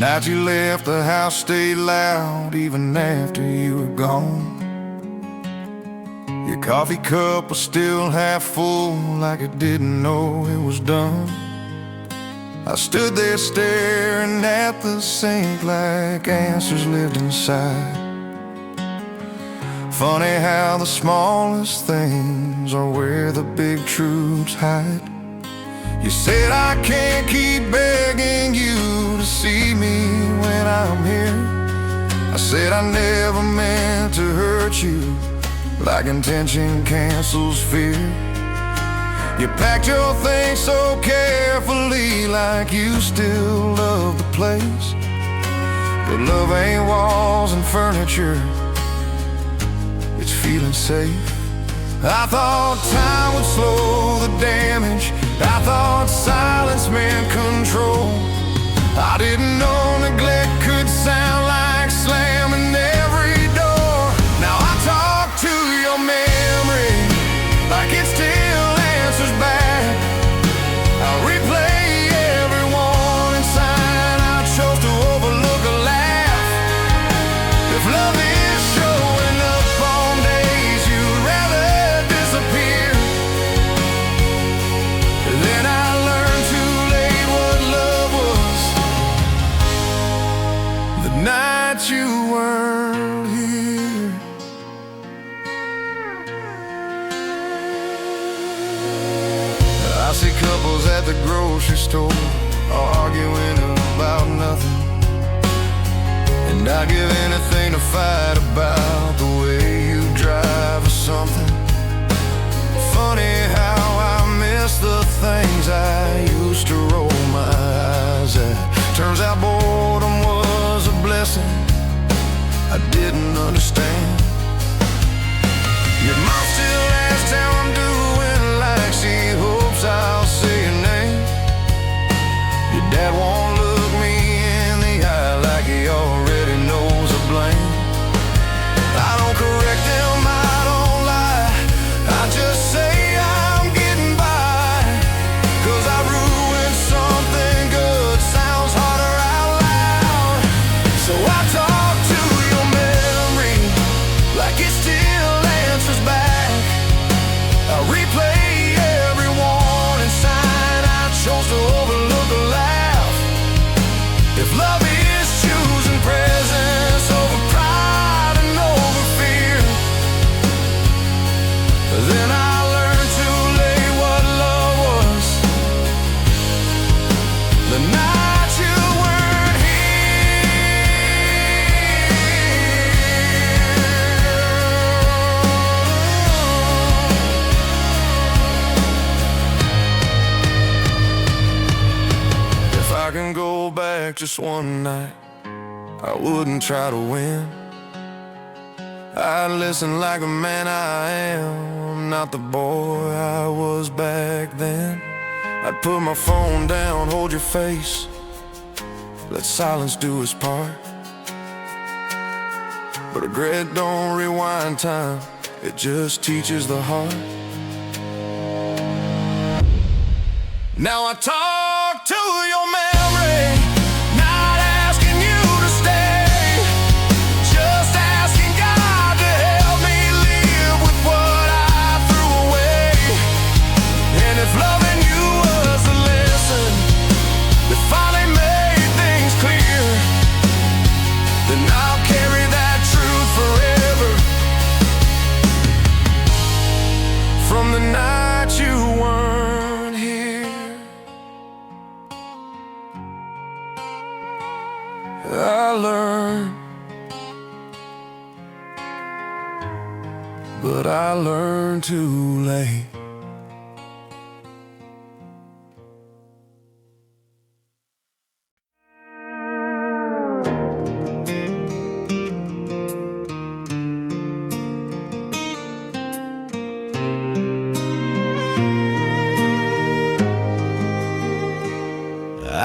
night you left, the house stayed loud even after you were gone. Your coffee cup was still half full, like it didn't know it was done. I stood there staring at the sink like answers lived inside. Funny how the smallest things are where the big truths hide. You said I can't keep begging you to see me when I'm here. I said I never meant to hurt you, like intention cancels fear. You packed your things so carefully, like you still love the place. But love ain't walls and furniture, it's feeling safe. I thought time would slow the damage, I thought silence meant control. I didn't know neglect could sound like slamming every door. Now I talk to your memory like it still answers back. I replay every warning sign I chose to overlook or laugh. If love is showing up on days you'd rather disappear, then I learned too late what love was. The night you weren't here. I see couples at the grocery store arguing about nothing, and I'd give anything to fight about the way you drive or something. Funny how I miss the things I used to roll my eyes at. Turns out boredom was a blessing I didn't understand. Your mom still asks how I'm doing, like she hopes I'll say your name. Your dad won't look me in the eye, like he already knows the blame. I don't correct him, I don't lie, I just say I'm getting by. 'Cause I ruined something good, sounds harder out loud. So I talk to your memory like it still answers back. I replay every warning sign I chose to overlook or laugh. If love is choosing presence over pride and over fear, then I learned too late what love was. The night you weren't here. If I can go back just one night, I wouldn't try to win. I'd listen like the man I am, not the boy I was back then. I'd put my phone down, hold your face, let silence do its part. But regret don't rewind time, it just teaches the heart. Now I talk to your memory, not asking you to stay, just asking God to help me live with what I threw away. And if loving you was a lesson that finally made things clear, then I'll carry that truth forever. From the night you weren't here, I learned, but I learned too late.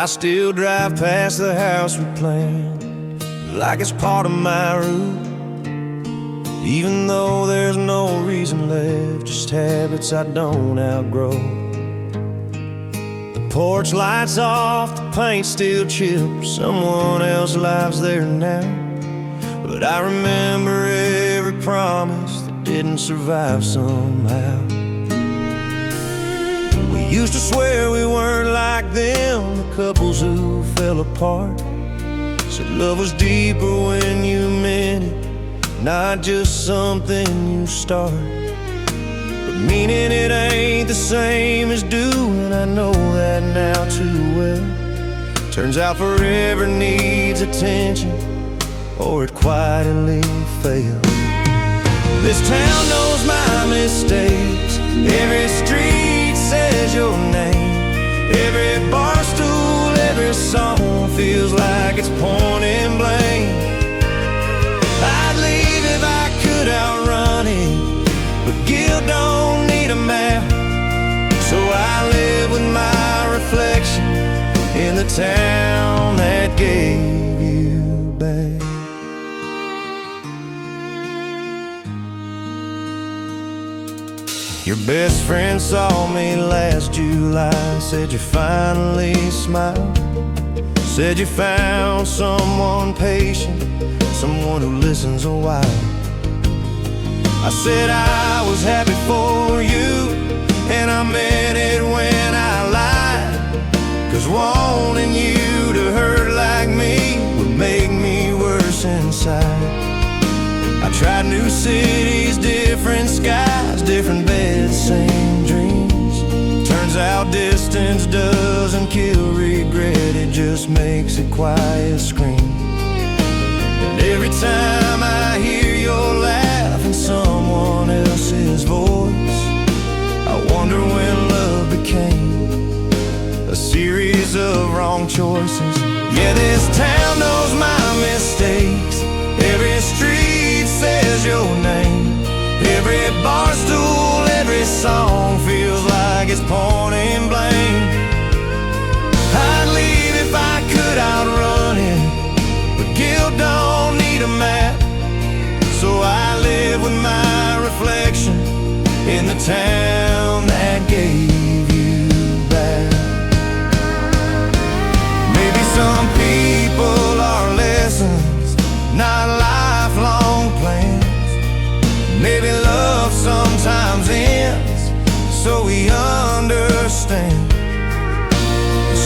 I still drive past the house we planned, like it's part of my route. Even though there's no reason left, just habits I don't outgrow. Porch lights off, the paint still chipped. Someone else's lives there now, but I remember every promise that didn't survive somehow. We used to swear we weren't like them, the couples who fell apart. Said love was deeper when you meant it, not just something you start. But meaning it ain't the same as doing, I know that now too well. Turns out forever needs attention, or it quietly fails. This town knows my mistakes. Every street says your name. Every bar stool, every song feels like it's pointing blame. I'd leave if I could outrun it, but guilt don't need a map. So I live with my reflection in the town that gave you back. Your best friend saw me last July, said you finally smiled. Said you found someone patient, someone who listens a while. I said I was happy for you, and I meant it when I lied. 'Cause wanting you to hurt like me would make me worse inside. I tried new cities, different skies, different beds, same dreams. Turns out distance doesn't kill regret, it just makes it quiet scream. And every time I hear your laugh in someone else's voice, I wonder when love became a series of wrong choices. Yeah, this town knows my mistakes. Every street says your name. Every bar stool, every song feels like it's pointing blame. I'd leave if I could outrun it, but guilt don't need a map. So I live with my reflection in the town that gave you back. Maybe some people are lessons, not lifelong plans. Maybe love sometimes ends, so we understand.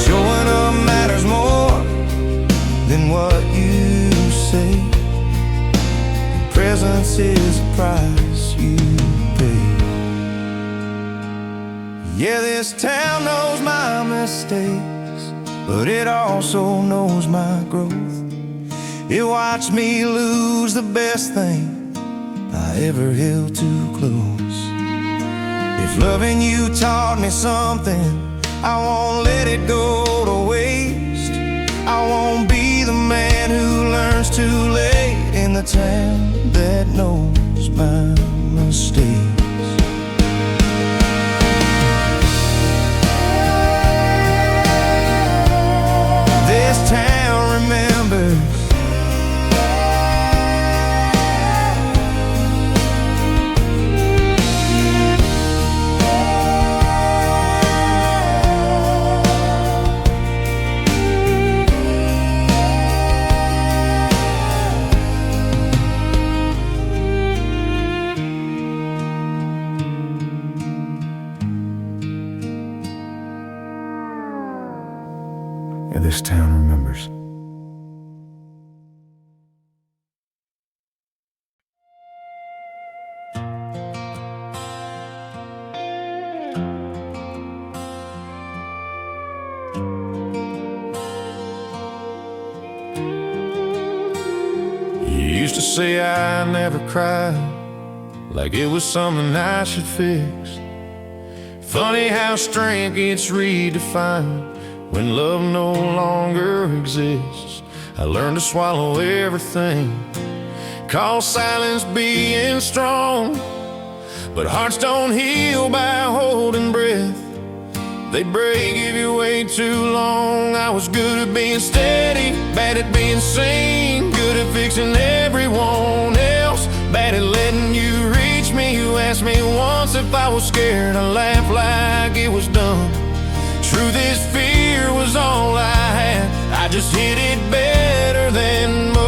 Showing up matters more than what you say. Presence is the price you pay. Yeah, this town knows my mistakes, but it also knows my growth. It watched me lose the best thing I ever held too close. If loving you taught me something, I won't let it go to waste. I won't be the man who learns too late in the town that knows my mistakes. This town remembers. Yeah, this town remembers. You used to say I never cried, like it was something I should fix. Funny how strength gets redefined when love no longer exists. I learned to swallow everything, call silence being strong. But hearts don't heal by holding breath, they break if you wait too long. I was good at being steady, bad at being seen, good at fixing everyone else, bad at letting you reach me. You asked me once if I was scared, I laughed like it was dumb. Truth is fear was all I had. I just hit it better than most.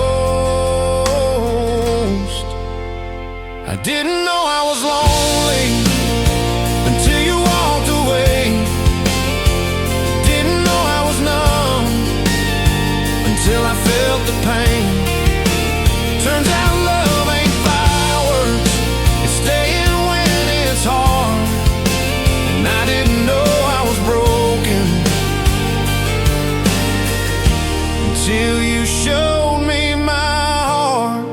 I didn't know I was lonely until you walked away. Didn't know I was numb until I felt the pain. Turns out love ain't fireworks, it's staying when it's hard. And I didn't know I was broken until you showed me my heart.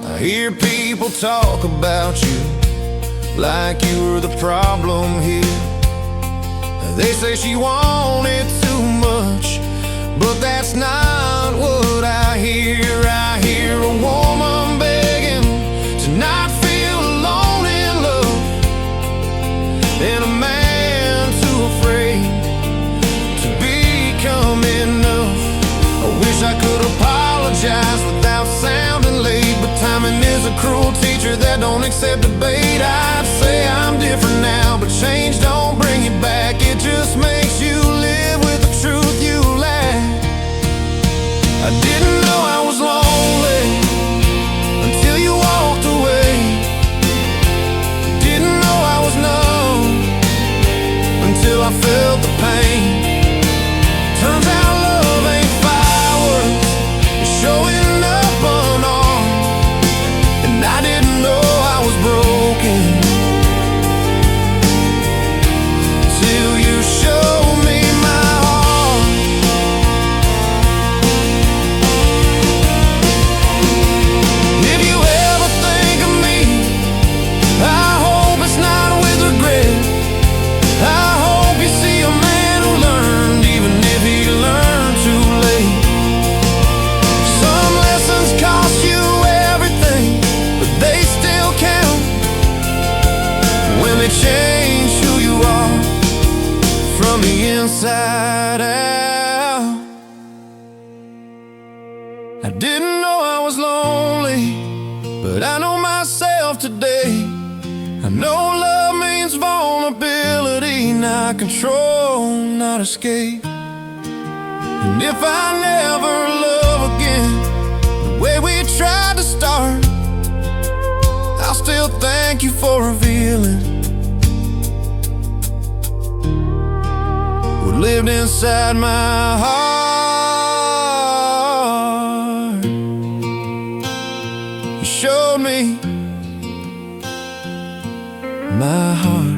I hear people talk about you like you were the problem here. They say she wanted too much, but that's not what I hear. I hear a woman begging to not feel alone in love, and a man too afraid to become enough. I wish I could apologize without sounding late, but timing is a cruel teacher that don't accept debate. I'd say I'm different now, but change don't bring you back. It just makes you live with the truth you lack. I didn't know I was lonely until you walked away. Didn't know I was numb until I felt the pain. Turns out love ain't fireworks, it's showing up unarmed. And I didn't know I was broken till you showed me my heart. If you ever think of me, I hope it's not with regret. I hope you see a man who learned, even if he learned too late. Some lessons cost you everything, but they still count when they change who you are from the inside out. I didn't know I was lonely, but I know myself today. I know love means vulnerability, not control, not escape. And if I never love again the way we tried to start, I'll still thank you for revealing what lived inside my heart. You showed me my heart.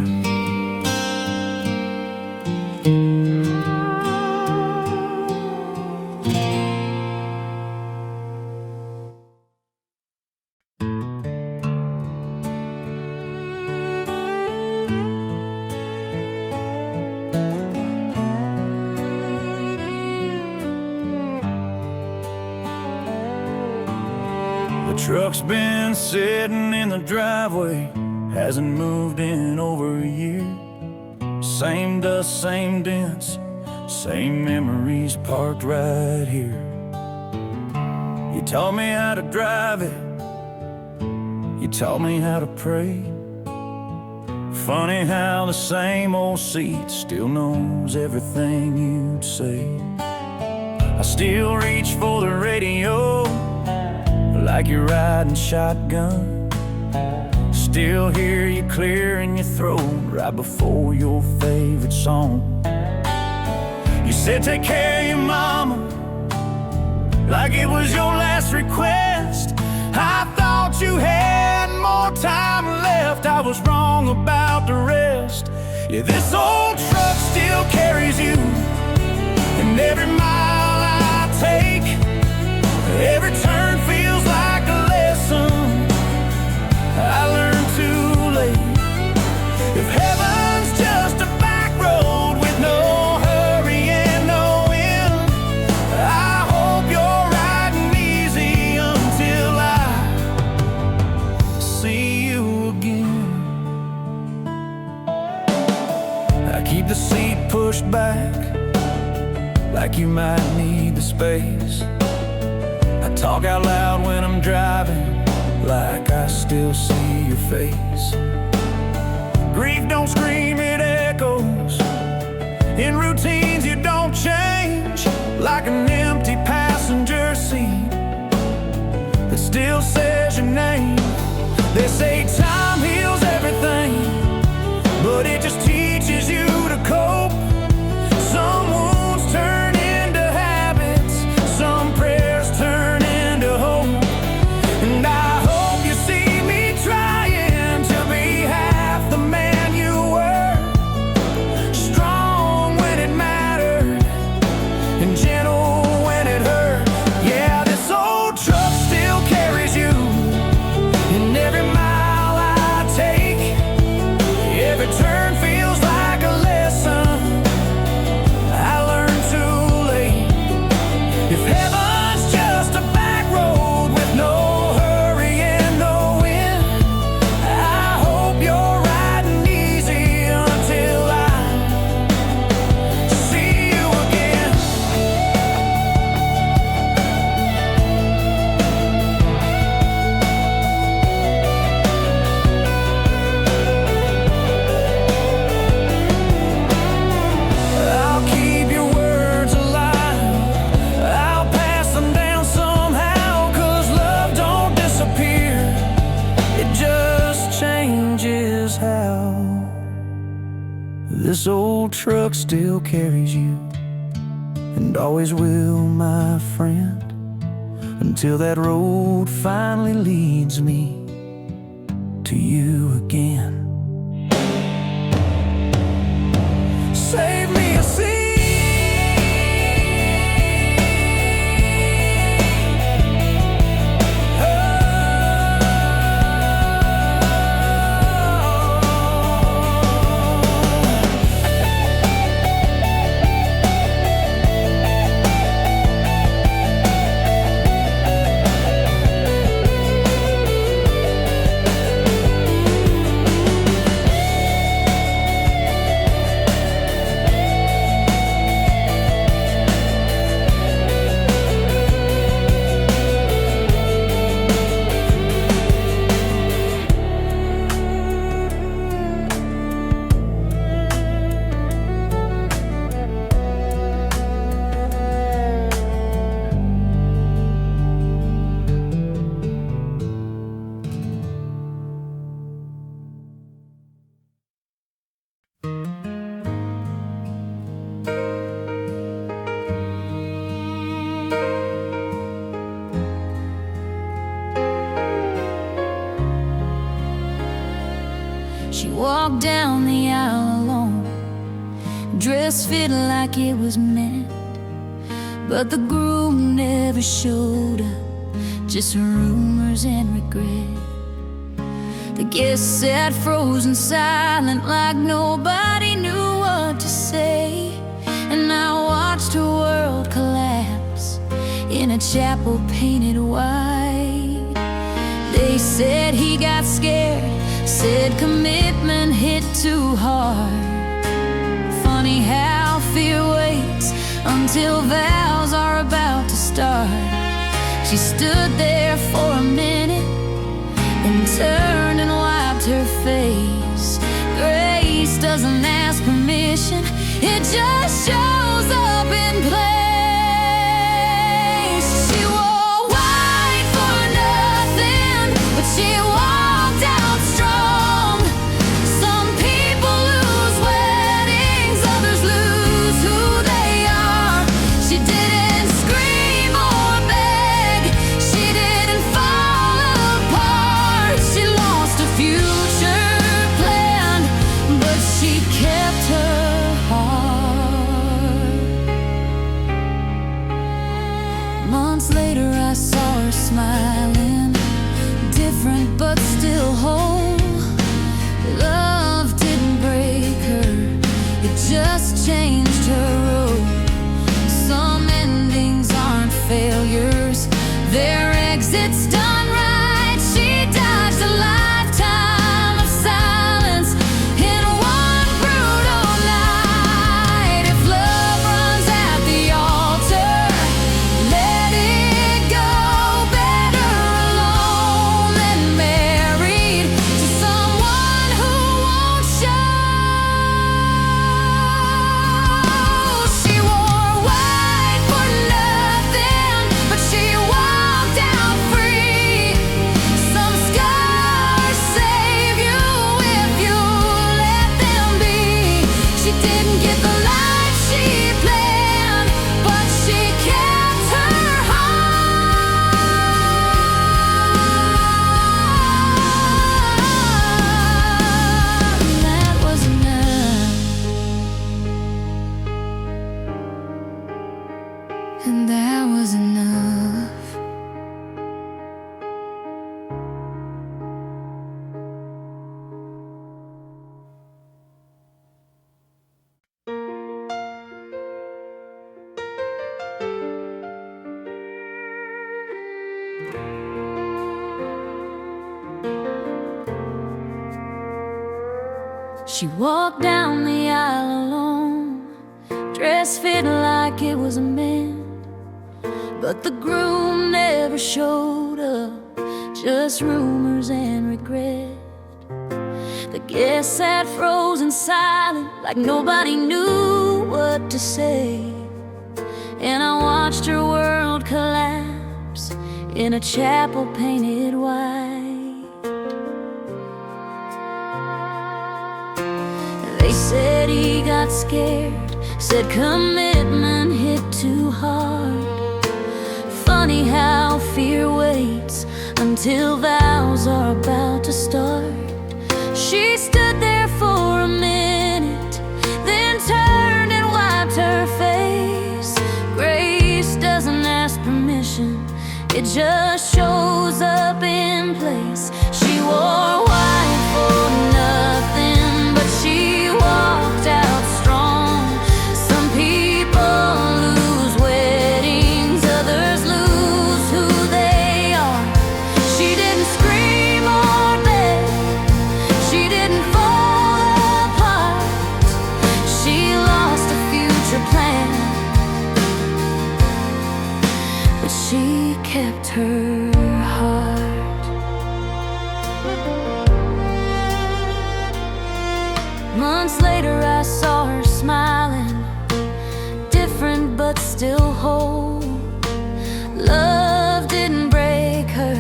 The truck's been sitting in the driveway, hasn't moved in over a year. Same dust, same dents, same memories parked right here. You taught me how to drive it, you taught me how to pray. Funny how the same old seat still knows everything you'd say. I still reach for the radio like you're riding shotgun. Still hear you clear in your throat right before your favorite song. You said take care of your mama like it was your last request. I thought you had more time left, I was wrong about the rest. Yeah, this old truck still carries you, and every mile I take, every turn feels like a lesson I learned too late. If heaven's just a back road with no hurry and no end, I hope you're riding easy until I see you again. I keep the seat pushed back like you might need the space. I talk out loud when I'm driving like I still see your face. Grief don't scream, it echoes in routines you don't like an empty passenger seat that still says your name. They say time heals everything, but it just teaches you to cope. Some wounds turn into habits, some prayers turn into hope. And I hope you see me trying to be half the man you were, strong when it mattered and gentle when it hurt. Yeah, this old truck still carries you in every mile I take. Every turn feels like a lesson I learned too late. If heaven's just a back road with no hurry and no end, I hope you're riding easy until I see you again. I'll keep your words alive, I'll pass them down somehow, 'cause love don't disappear, it just changes how. This old truck still carries you, and always will, my friend, until that road finally leads me to you again. Save me a seat. She walked down the aisle alone, dress fit like it was meant, but the groom never showed up, just rumors and regret. The guests sat frozen silent like nobody knew what to say, and I watched her world collapse in a chapel painted white. They said he got scared, said commitment hit too hard. Funny how fear waits until vows are about to start. She stood there for a minute, then turned and wiped her face. Grace doesn't ask permission, it just shows up in place. She wore white for nothing, but she walked out strong. Some people lose weddings, others lose who they are. She didn't scream or beg, she didn't fall apart. She lost a future planned, but she kept her heart. Months later I saw her smiling, different but still whole. Love didn't break her, it just changed her road. Some endings aren't failures, they're exits done right. She dodged a lifetime of silence in one brutal night. If love runs at the altar, let it go. Better alone than married to someone who won't show. She wore white for She walked down the aisle alone, dress fit like it was a man. But the groom never showed up, just rumors and regret. The guests sat frozen silent, like nobody knew what to say. And I watched her world collapse in a chapel painted white. They said he got scared, said commitment hit too hard. Funny how fear waits until vows are about to start. She stood there for a minute, then turned and wiped her face. Grace doesn't ask permission, it just shows up in place. She wore white for nothing, but she walked out strong. Some people lose weddings, others lose who they are. She didn't scream or beg, she didn't fall apart. She lost a future plan, but she kept her heart. Months later I saw her smiling, different but still whole. Love didn't break her,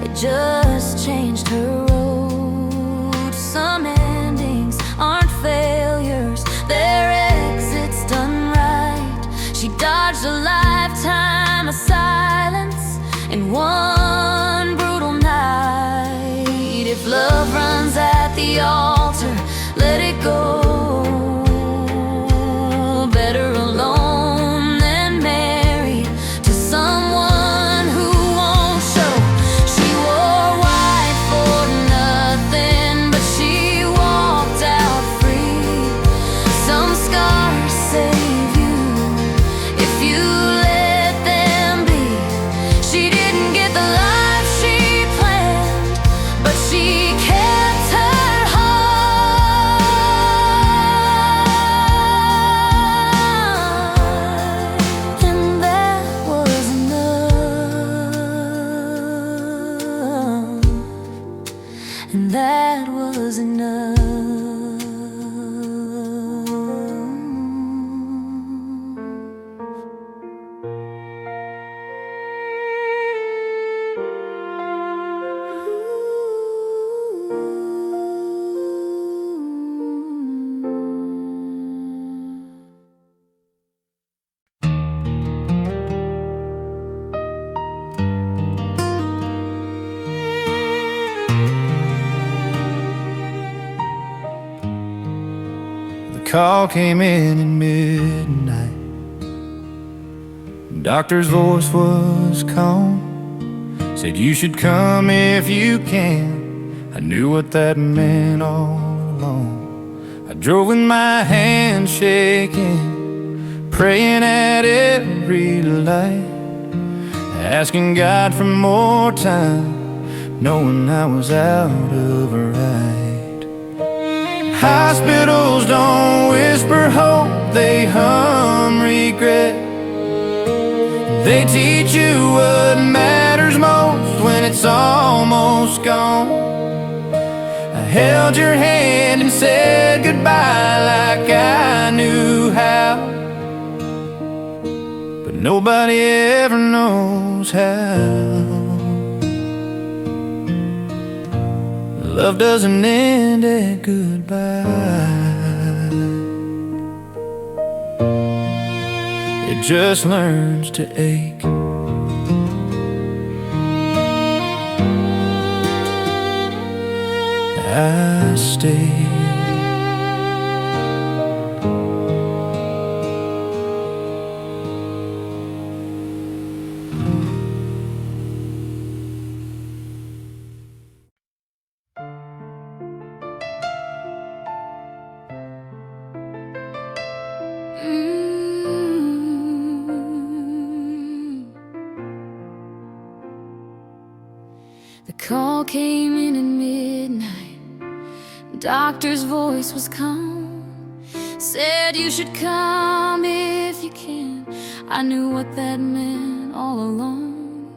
it just changed her road. Some endings aren't failures, they're exits done right. She dodged a lifetime of silence in one brutal night. If love runs at the altar, let it go. Better alone than married to someone who won't show. She wore white for nothing, but she walked out free. Some scars save you if you let them be. She didn't get the life she planned, but she kept her heart. And that was enough. And that was enough. The call came in at midnight. The doctor's voice was calm, said you should come if you can. I knew what that meant all along. I drove with my hands shaking, praying at every light, asking God for more time, knowing I was out of right. Hospitals don't whisper hope, they hum regret. They teach you what matters most when it's almost gone. I held your hand and said goodbye like I knew how, but nobody ever knows how. Love doesn't end at goodbye, it just learns to ache. I stay. The call came in at midnight. Doctor's voice was calm, said you should come if you can. I knew what that meant all along.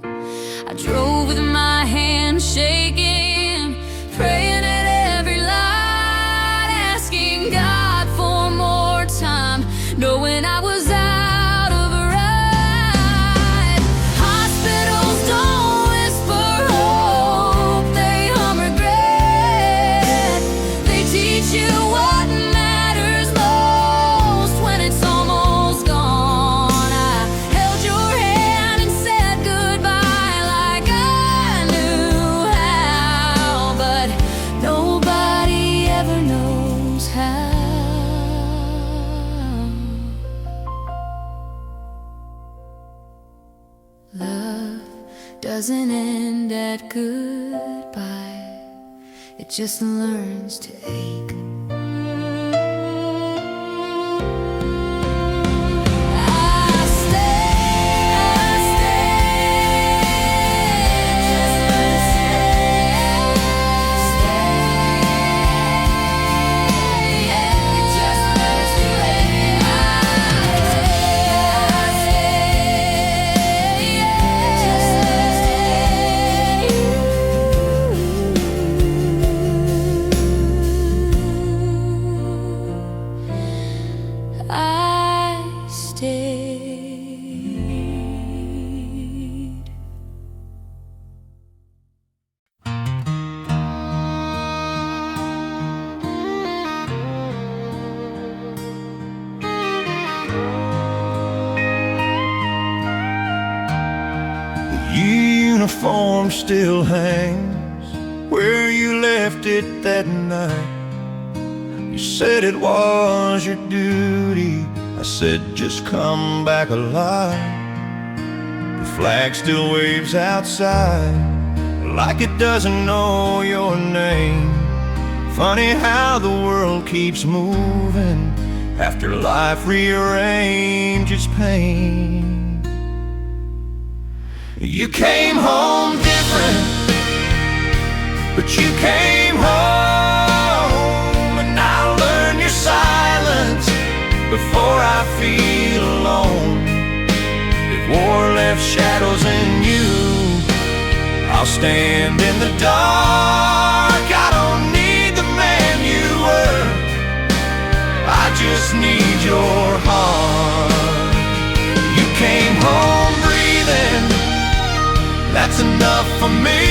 I drove with my hands shaking, praying at every light, asking God for more time, knowing I was out of a ride. Hospitals don't whisper hope, they hum regret. They teach you what matters most when it's almost gone. I held your hand and said goodbye like I knew how, but nobody ever knows how. Love doesn't end at goodbye, it just learns to ache. I stayed. The uniform still hangs where you left it that night. You said it was your duty, I said just come back alive. The flag still waves outside like it doesn't know your name. Funny how the world keeps moving after life rearranges pain. You came home different, but you came home, and I learned your silence before I feel alone. If war left shadows in you, I'll stand in the dark. I don't need the man you were, I just need your heart. You came home breathing, that's enough for me.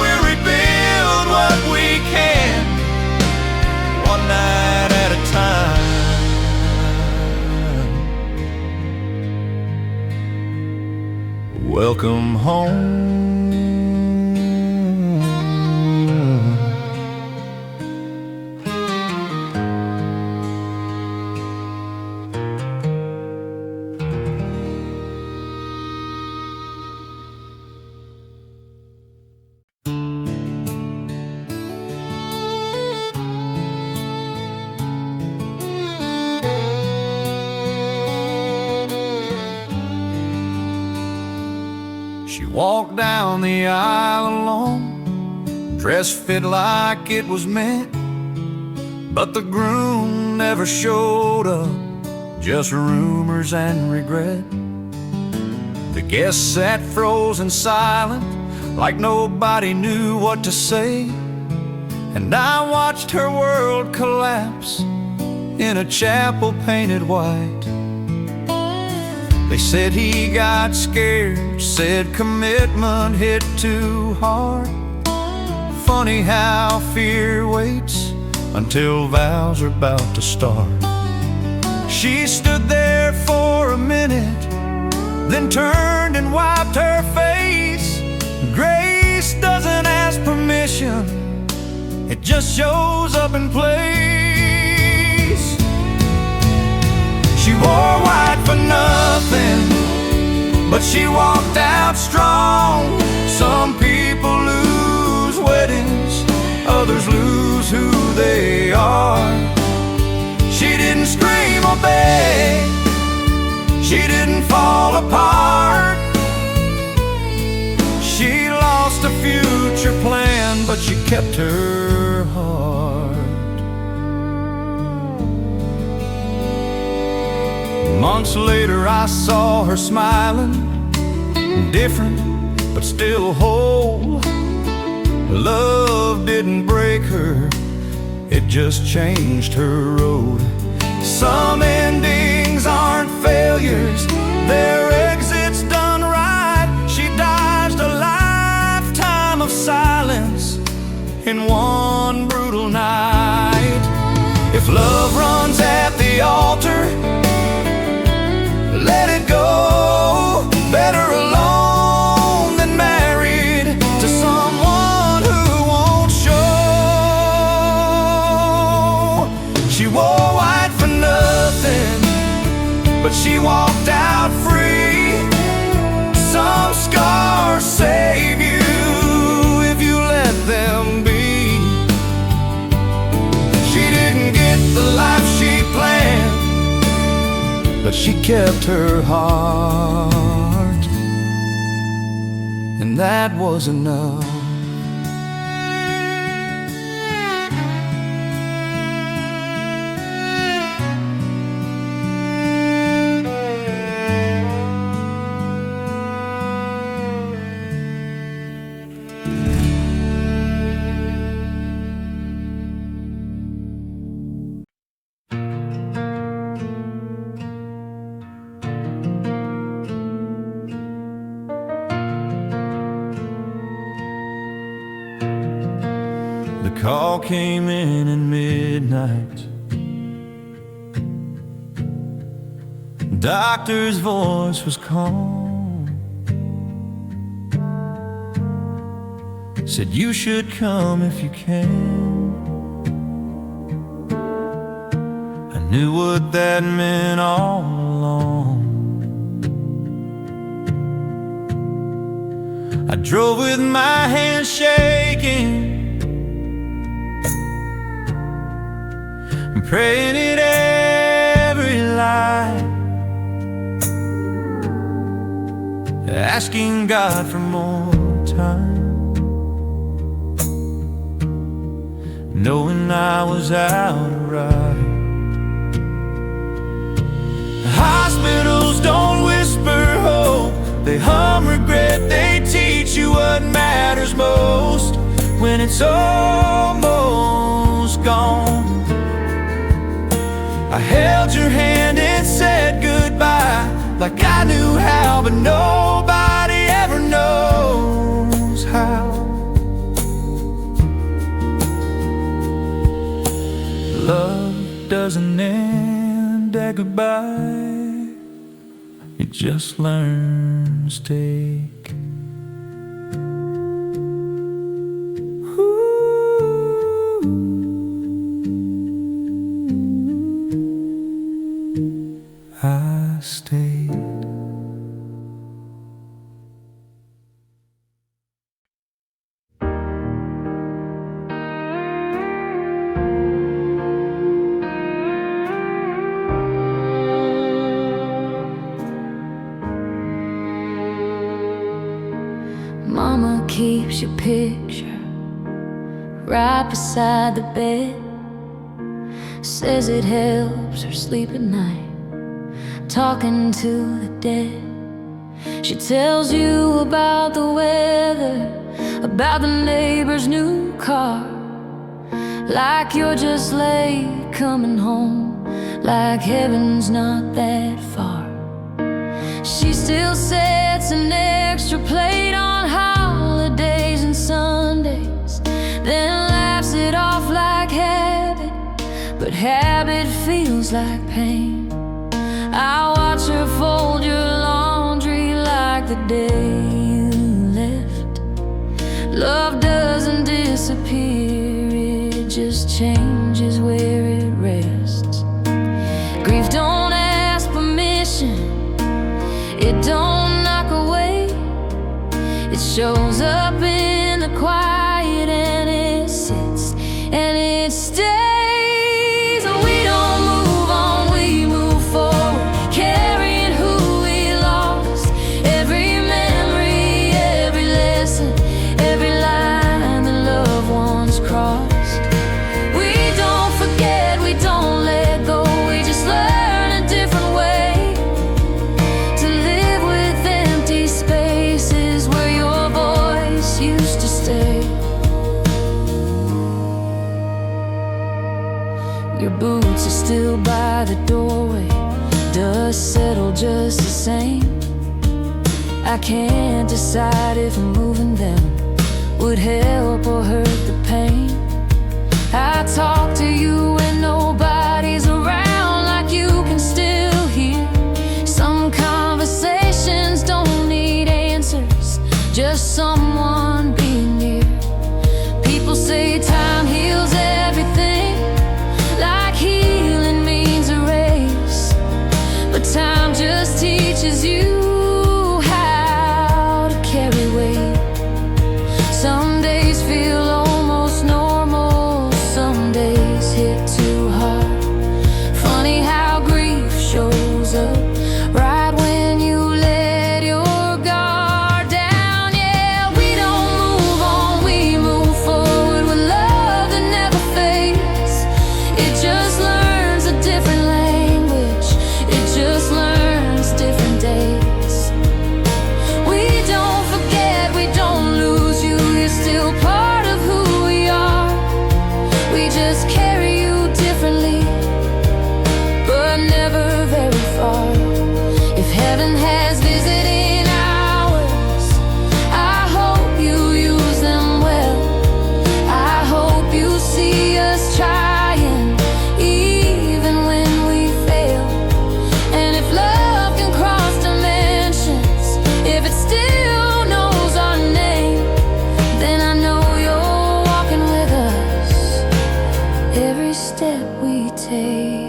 We'll rebuild what we can, one night at a time. Welcome home. She walked down the aisle alone, dress fit like it was meant, but the groom never showed up, just rumors and regret. The guests sat frozen silent, like nobody knew what to say, and I watched her world collapse in a chapel painted white. They said he got scared, said commitment hit too hard. Funny how fear waits until vows are about to start. She stood there for a minute, then turned and wiped her face. Grace doesn't ask permission, it just shows up in place. She wore white for nothing, but she walked out strong. Some people lose weddings, others lose who they are. She didn't scream or beg, she didn't fall apart. She lost a few she kept her heart. Months later I saw her smiling, different but still whole. Love didn't break her, it just changed her road. Some endings aren't failures, they're exits done right. She dodged a lifetime of silence in one brutal night. If love runs at the altar, let it go. Better alone than married to someone who won't show. She wore white for nothing, but she walked out free. Some scars save you if you let them be. She didn't get the life she planned, but she kept her heart, and that was enough. The call came in at midnight. Doctor's voice was calm. Said you should come if you can. I knew what that meant all along. I drove with my hands shaking, praying it every light, asking God for more time, knowing I was out of right. Hospitals don't whisper hope, they hum regret. They teach you what matters most when it's almost gone. I held your hand and said goodbye, like I knew how, but nobody ever knows how. Love doesn't end at goodbye, it just learns to take. I stayed. Mama keeps your picture right beside the bed. Says it helps her sleep at night, talking to the dead. She tells you about the weather, about the neighbor's new car, like you're just late coming home, like heaven's not that far. She still sets an extra plate on holidays and Sundays, then laughs it off like habit, but habit feels like pain. I watch her fold your laundry like the day you left. Love doesn't disappear, it just changes where it rests. Grief don't ask permission, it don't knock away. It shows up in the quiet and it sits and it stays. Boots are still by the doorway, dust settled just the same. I can't decide if moving them would help or hurt the pain. I talk to you when nobody's around, like you can still hear. Some conversations don't need answers, just someone being near. People say time heals everything, like healing means a race. But time just teaches you how to carry weight. Some days feel almost normal, some days hit too hard. Funny how grief shows up right when you let your guard down. Yeah, we don't move on, we move forward with love that never fades. It just learns a different language, it just learns different days. We don't forget, we don't lose you, you're still part of who we are. We just carry you differently, but never very far. If heaven has visiting hours, I hope you use them well. I hope you see us trying, even when we fail. And if love can cross dimensions, if it still knows our name, then I know you're walking with us every step we take.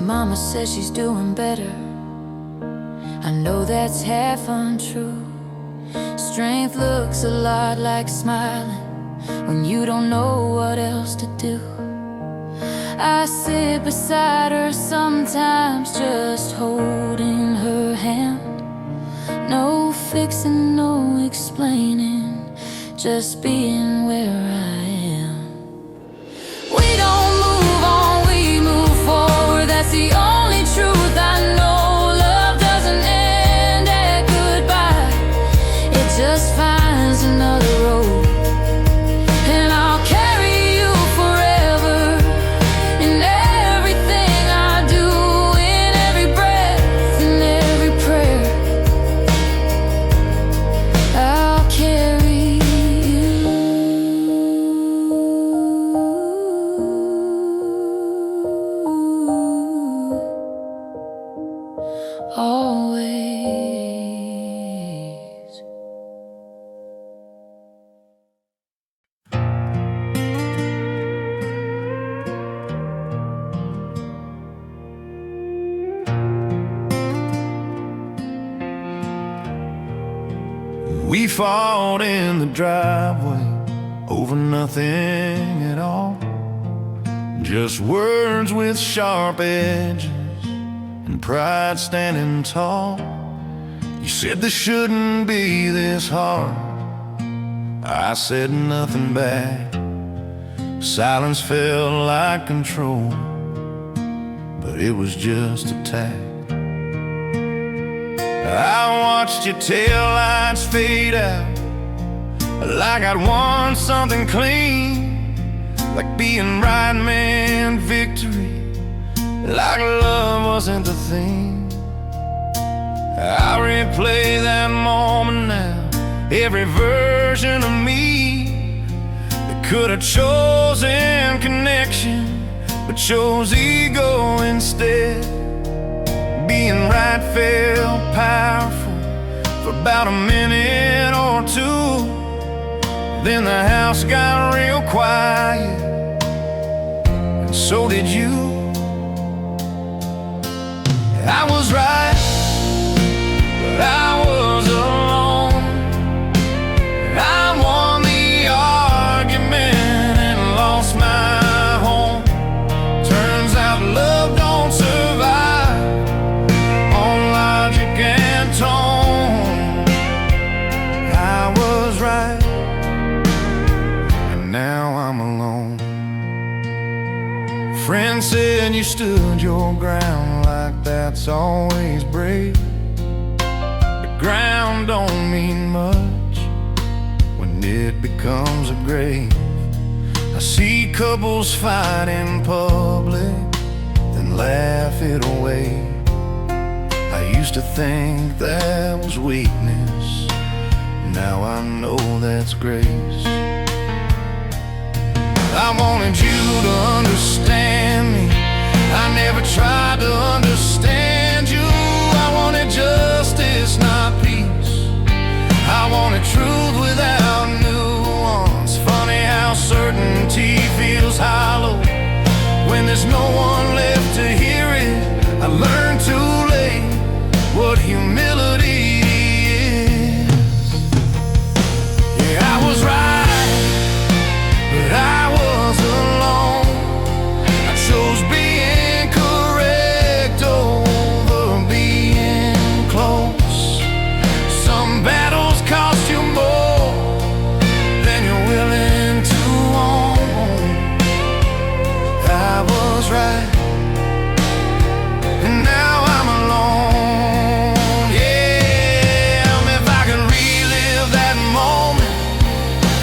Mama says she's doing better, I know that's half untrue. Strength looks a lot like smiling when you don't know what else to do. I sit beside her sometimes, just holding her hand. No fixing, no explaining, just being where I am. We don't move on, we move forward, that's the only truth I know. Love doesn't end at goodbye, it just finds another road. And I'll carry you forever, in everything I do, in every breath, in every prayer. I'll carry you always. We fought in the driveway over nothing at all, just words with sharp edges and pride standing tall. You said this shouldn't be this hard, I said nothing back. Silence felt like control, but it was just a tack. I watched your taillights fade out, like I'd won something clean, like being right meant victory, like love wasn't the thing. I replay that moment now, every version of me that could have chosen connection, but chose ego instead. Being right felt powerful for about a minute or two, then the house got real quiet, and so did you. I was right, but I was alone. I won the argument and lost my home. Turns out love don't survive on logic and tone. I was right, and now I'm alone. friend said you stood your ground, like that's always brave. The ground don't mean much when it becomes a grave. I see couples fight in public, then laugh it away. I used to think that was weakness, now I know that's grace. I wanted you to understand me, I never tried to understand you. I wanted justice, not peace. I wanted truth without nuance. Funny how certainty feels hollow when there's no one left to hear it. I learned too late what humility is. Yeah, I was right, but I was alone. I chose being correct over being close. Some battles cost you more than you're willing to own. I was right, and now I'm alone. Yeah, if I could relive that moment,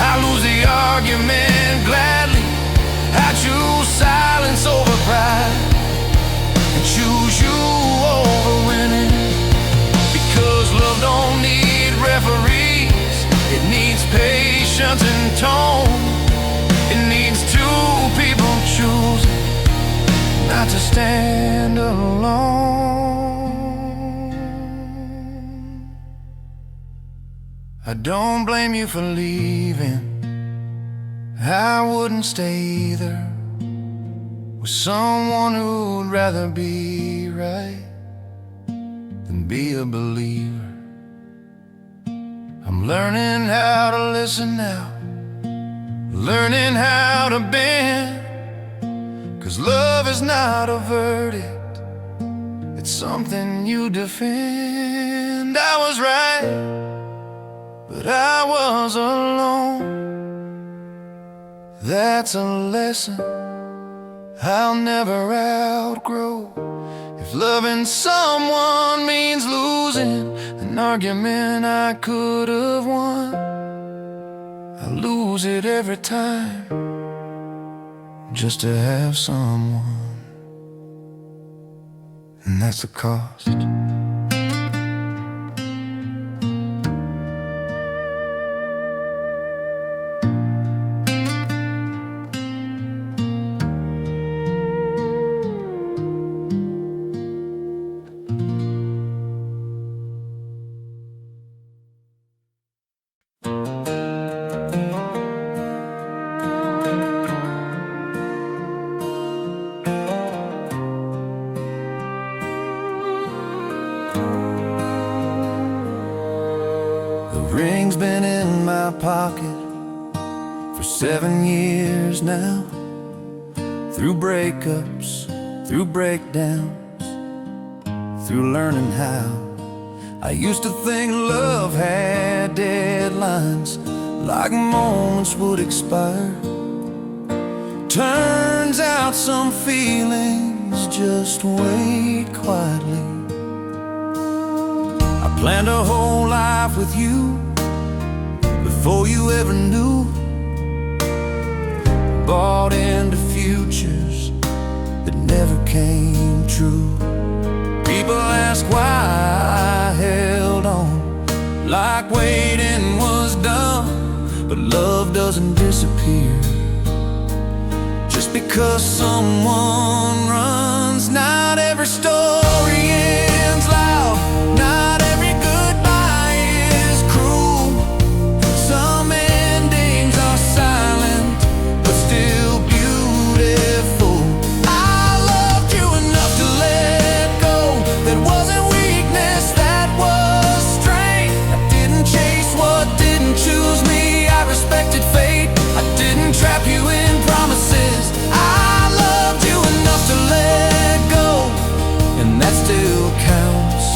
I'd lose the argument gladly. I choose silence over pride and choose you over winning. Because love don't need referees, it needs patience and tone. It needs two people choosing not to stand alone. I don't blame you for leaving, I wouldn't stay either, with someone who'd rather be right than be a believer. I'm learning how to listen now, learning how to bend. 'Cause love is not a verdict, it's something you defend. I was right, but I was alone. That's a lesson I'll never outgrow. If loving someone means losing an argument I could have won, I lose it every time just to have someone, and that's the cost. Ring's been in my pocket for 7 years now. Through breakups, through breakdowns, through learning how. I used to think love had deadlines, like moments would expire. Turns out some feelings just wait quietly. I planned a whole life with you before you ever knew. Bought into futures that never came true. People ask why I held on, like waiting was dumb. But love doesn't disappear just because someone runs. Not every story ends loud, not every goodbye is cruel. Some endings are silent, but still beautiful. I loved you enough to let go. That wasn't weakness, that was strength. I didn't chase what didn't choose me, I respected fate. I didn't trap you in promises. I loved you enough to let go, and that still counts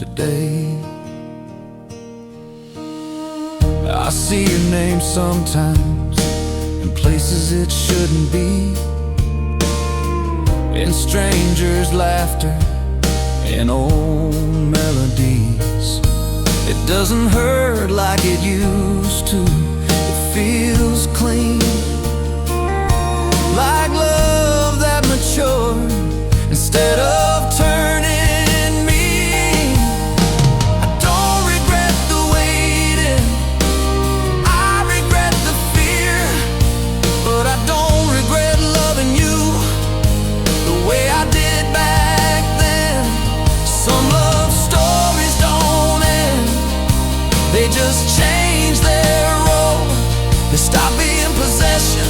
today. I see your name sometimes in places it shouldn't be, in strangers' laughter and old melodies. It doesn't hurt like it used to. It feels clean, like love that matured instead of turning me. I don't regret the waiting, I regret the fear, but I don't regret loving you the way I did back then. Some love stories don't end, they just change their role. They stop being possession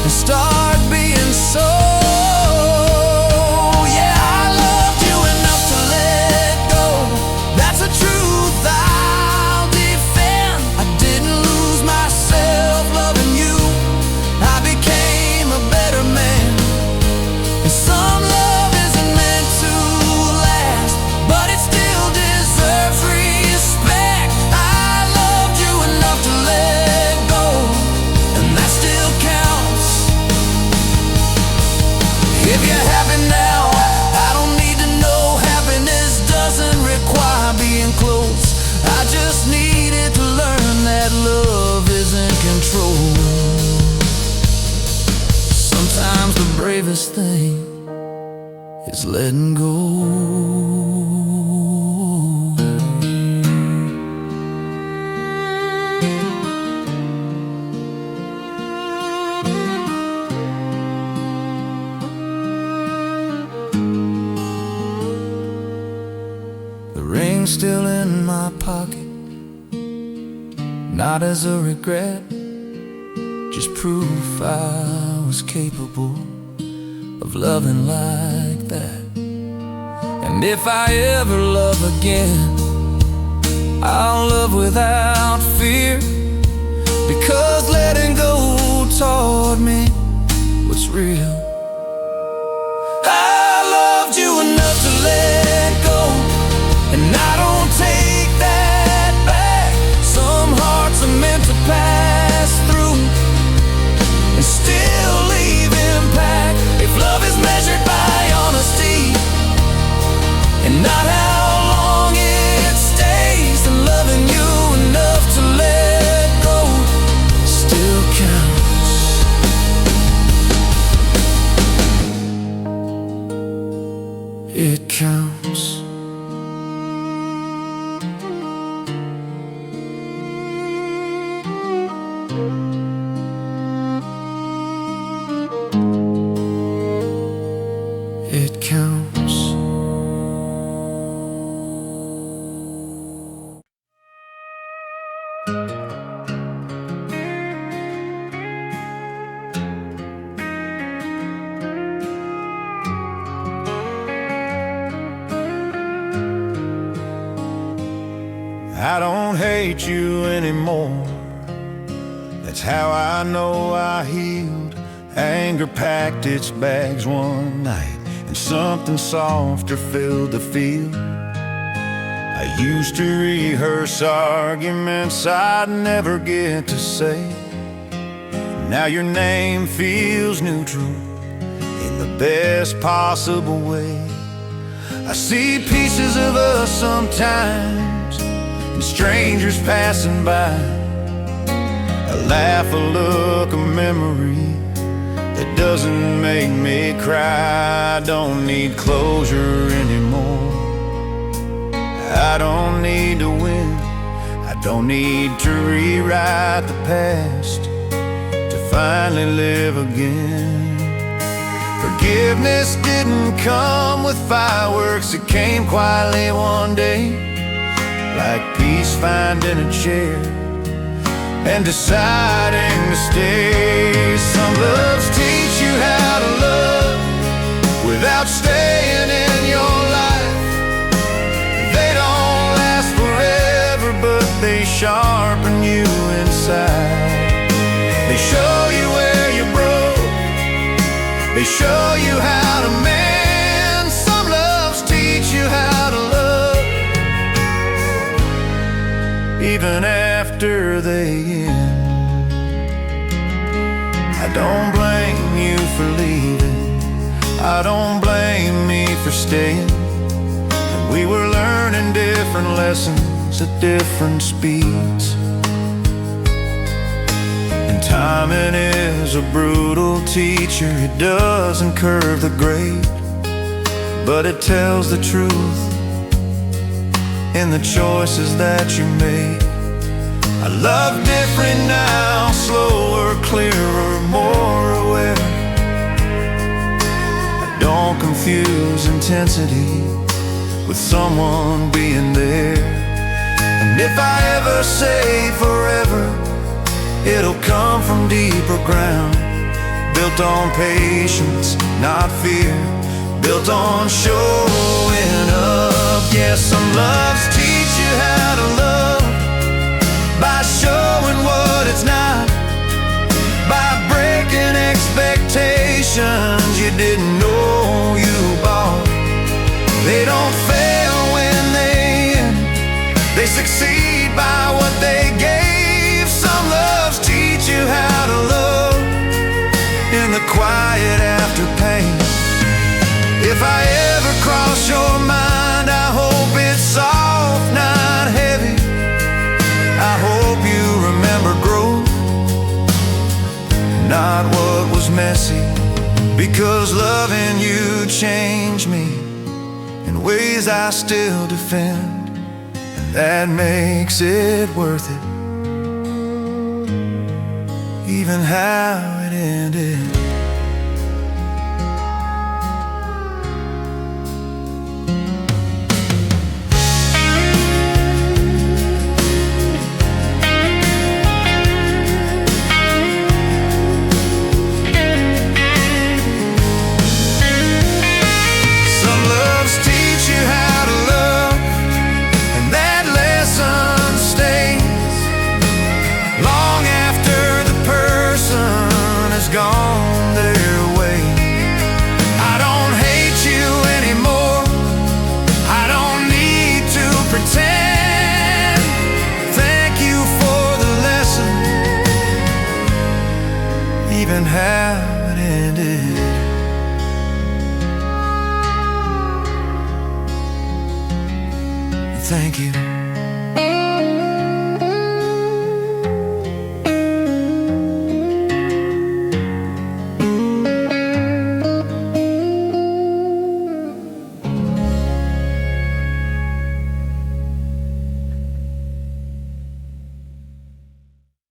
and start being soul. Yeah, I loved you enough to let go. That's a truth I'll defend. I didn't lose myself loving you, I became a better man. And some love isn't meant to last, but it still deserves respect. I loved you enough to let go, and that still counts. If you're happy now, I don't need to know. Happiness doesn't require being close. I just needed to learn that love isn't control. Sometimes the bravest thing is letting go. The ring's still in my pocket, not as a regret, just proof I was capable of loving like that. And if I ever love again, I'll love without fear, because letting go taught me what's real. I loved you enough to let go, and I don't take that back. Some hearts are meant to pass through and still leave impact. If love is measured by honesty and not how long it stays, then loving you enough to let go still counts. It counts. It counts. I don't hate you anymore. That's how I know I healed. Anger packed its bags one night, and something softer filled the field. I used to rehearse arguments I'd never get to say. Now your name feels neutral in the best possible way. I see pieces of us sometimes in strangers passing by. A laugh, a look, a memory that doesn't make me cry. I don't need closure anymore. I don't need to win. I don't need to rewrite the past to finally live again. Forgiveness didn't come with fireworks. It came quietly one day, like peace finding a chair and deciding to stay. Some loves teach you how to love without staying in your life. They don't last forever, but they sharpen you inside. They show you where you're broke, they show you how to mend. Some loves teach you how to love even after they end. don't blame you for leaving, I don't blame me for staying. And we were learning different lessons at different speeds. And timing is a brutal teacher. It doesn't curve the grade, but it tells the truth in the choices that you make. I love different now, slower, clearer, more aware. I don't confuse intensity with someone being there. And if I ever say forever, it'll come from deeper ground, built on patience, not fear, built on showing up. Yes, some loves teach you how to love by showing what it's not, by breaking expectations you didn't know you bought. They don't fail when they end, they succeed by what they gave. Some loves teach you how to love in the quiet after pain. If I ever cross your mind, I hope it's soft, not heavy. I hope you remember growth, not what was messy. Because loving you changed me in ways I still defend, and that makes it worth it, even how it ended. Gone.